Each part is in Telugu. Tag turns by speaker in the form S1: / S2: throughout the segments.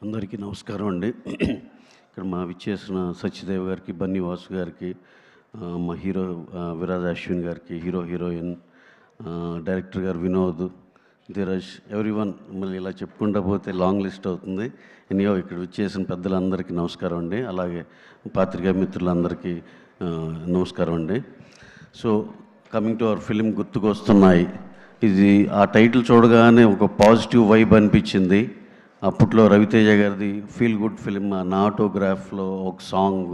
S1: అందరికీ నమస్కారం అండి. ఇక్కడ మా విచ్చేసిన సత్యదేవ్ గారికి, బన్నీ వాసు గారికి, మా హీరో విరాజ్ అశ్విన్ గారికి, హీరోయిన్, డైరెక్టర్ గారు వినోద్, ధీరజ్, ఎవ్రీవన్, మళ్ళీ ఇలా చెప్పుకుంటూ పోతే లాంగ్ లిస్ట్ అవుతుంది. ఎనియో ఇక్కడ విచ్చేసిన పెద్దలందరికీ నమస్కారం అండి. అలాగే పాత్రికేయ మిత్రులందరికీ నమస్కారం అండి. So coming to our film గుర్తుకొస్తున్నాయి. ఇది ఆ టైటిల్ చూడగానే ఒక పాజిటివ్ వైబ్ అనిపించింది. అప్పట్లో రవితేజ గారిది ఫీల్ గుడ్ ఫిలిం, నా ఆటోగ్రాఫ్లో ఒక సాంగ్,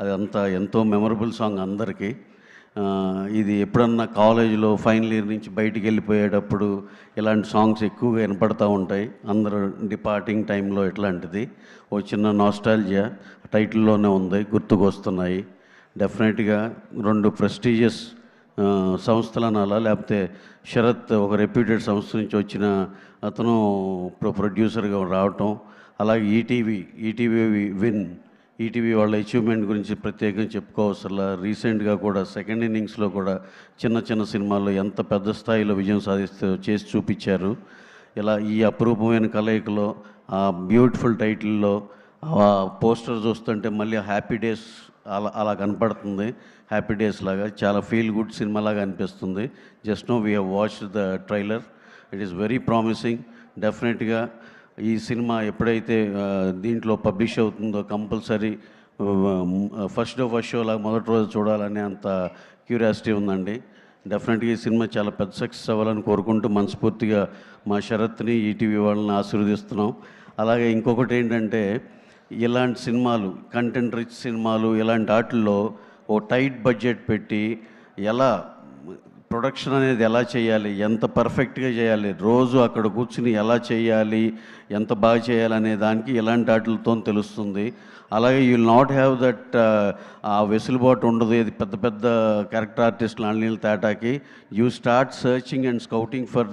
S1: అదంతా ఎంతో మెమరబుల్ సాంగ్ అందరికీ. ఇది ఎప్పుడన్నా కాలేజీలో ఫైనల్ ఇయర్ నుంచి బయటికి వెళ్ళిపోయేటప్పుడు ఇలాంటి సాంగ్స్ ఎక్కువగా వినపడతా ఉంటాయి. అందరూ డిపార్టింగ్ టైంలో ఇట్లాంటిది ఓ చిన్న నాస్టాల్జియా టైటిల్లోనే ఉంది, గుర్తుకొస్తున్నాయి. డెఫినెట్గా రెండు ప్రెస్టీజియస్ సంస్థలు అనాలా, లేకపోతే శరత్ ఒక రెప్యూటెడ్ సంస్థ నుంచి వచ్చిన అతను ప్రొడ్యూసర్గా రావటం, అలాగే ఈటీవీ వాళ్ళ అచీవ్మెంట్ గురించి ప్రత్యేకంగా చెప్పుకోవసరలా. రీసెంట్గా కూడా సెకండ్ ఇన్నింగ్స్లో కూడా చిన్న సినిమాల్లో ఎంత పెద్ద స్థాయిలో విజయం చేసి చూపించారు. ఇలా ఈ అపురూపమైన కలయికలో ఆ బ్యూటిఫుల్ టైటిల్లో ఆ పోస్టర్ చూస్తుంటే మళ్ళీ హ్యాపీ డేస్ అలా కనపడుతుంది. హ్యాపీ డేస్ లాగా చాలా ఫీల్ గుడ్ సినిమా లాగా అనిపిస్తుంది. Just now we have watched the trailer. It is very promising. డెఫినెట్గా ఈ సినిమా ఎప్పుడైతే దీంట్లో పబ్లిష్ అవుతుందో కంపల్సరీ ఫస్ట్ షో లాగా మొదటి రోజు చూడాలనే అంత క్యూరియాసిటీ ఉందండి. డెఫినెట్గా ఈ సినిమా చాలా పెద్ద సక్సెస్ అవ్వాలని కోరుకుంటూ మనస్ఫూర్తిగా మా శరత్ని, ఈటీవీ వాళ్ళని ఆశీర్వదిస్తున్నాం. అలాగే ఇంకొకటి ఏంటంటే, ఇలాంటి సినిమాలు, కంటెంట్ రిచ్ సినిమాలు, ఇలాంటి వాటిల్లో ఓ టైట్ బడ్జెట్ పెట్టి ఎలా ప్రొడక్షన్ అనేది ఎలా చేయాలి, ఎంత పర్ఫెక్ట్గా చేయాలి, రోజు అక్కడ కూర్చుని ఎలా చేయాలి, ఎంత బాగా చేయాలనే దానికి ఇలాంటి వాటితో తెలుస్తుంది. అలాగే you will not have that ఆ వెసులుబాటు ఉండదు. ఇది పెద్ద క్యారెక్టర్ ఆర్టిస్టులు అన్నిళ్ళ తేటాకి you start searching and scouting for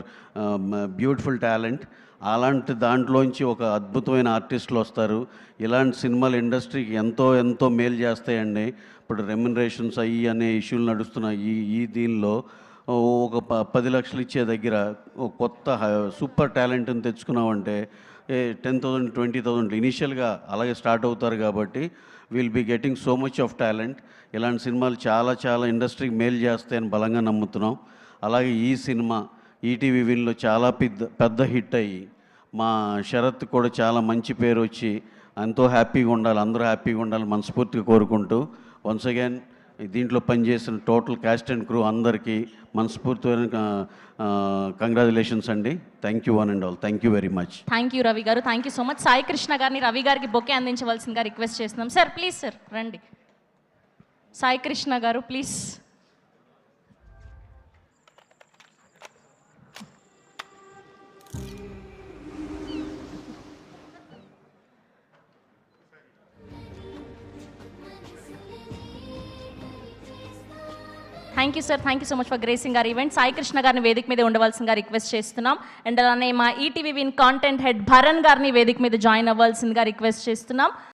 S1: beautiful talent. అలాంటి దాంట్లోంచి ఒక అద్భుతమైన ఆర్టిస్టులు వస్తారు. ఇలాంటి సినిమాలు ఇండస్ట్రీకి ఎంతో మేలు చేస్తాయండి. ఇప్పుడు రెమ్యునరేషన్స్ అనే ఇష్యూలు నడుస్తున్న దీనిలో ఒక 10 లక్షలు ఇచ్చే దగ్గర కొత్త సూపర్ టాలెంట్ని తెచ్చుకున్నామంటే 10,000 20,000 ఇనీషియల్గా అలాగే స్టార్ట్ అవుతారు. కాబట్టి will be getting so much of talent. ఇలాంటి సినిమాలు చాలా ఇండస్ట్రీకి మేలు చేస్తాయని బలంగా నమ్ముతున్నాం. అలాగే ఈ సినిమా ఈటీవీ విన్లో చాలా పెద్ద హిట్ అయ్యి మా శరత్ కూడా చాలా మంచి పేరు వచ్చి ఎంతో హ్యాపీగా ఉండాలి, అందరూ హ్యాపీగా ఉండాలి మనస్ఫూర్తిగా కోరుకుంటూ, వన్స్ అగైన్ దీంట్లో పనిచేసిన టోటల్ క్యాస్ట్ అండ్ క్రూ అందరికీ మనస్ఫూర్తిగా కంగ్రాచులేషన్స్ అండి. Thank you one and all. Thank you very much.
S2: Thank you Ravi గారు. Thank you so much. Sai Krishna గారిని రవి గారికి బొకే అందించవలసిందిగా రిక్వెస్ట్ చేస్తున్నాం. సార్ ప్లీజ్, సార్ రండి. సాయి కృష్ణ గారు please. Thank you sir. Thank you so much for gracing our event. Sai Krishna గారిని వేదిక మీద ఉండవలసిందిగా రిక్వెస్ట్ చేస్తున్నాం. అండ్ అలానే మా ETV win content head Bharan గారిని వేదిక మీద జాయిన్ అవ్వాల్సిందిగా రిక్వెస్ట్ చేస్తున్నాం.